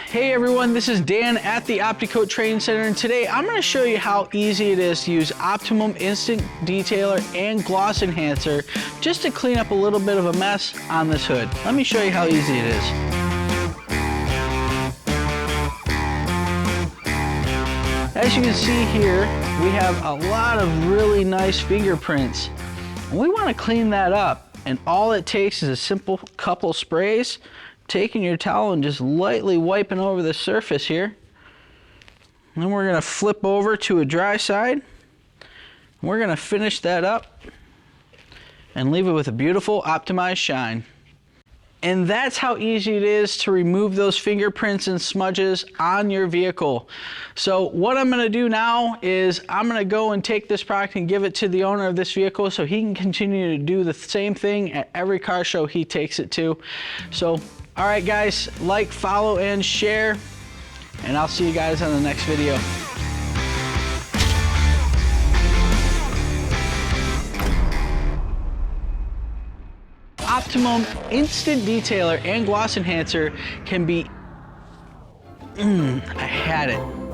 Hey everyone, this is Dan at the OptiCoat Training Center, and today I'm going to show you how easy it is to use Optimum Instant Detailer and Gloss Enhancer just to clean up a little bit of a mess on this hood. Let me show you how easy it is. As you can see here, we have a lot of really nice fingerprints. And we want to clean that up, and all it takes is a simple couple sprays, taking your towel and just lightly wiping over the surface here. And then we're going to flip over to a dry side. We're going to finish that up and leave it with a beautiful optimized shine. And that's how easy it is to remove those fingerprints and smudges on your vehicle. So what I'm going to do now is I'm going to go and take this product and give it to the owner of this vehicle so he can continue to do the same thing at every car show he takes it to. So all right guys, like, follow, and share, and I'll see you guys on the next video. Optimum Instant Detailer and Gloss Enhancer can be, I had it.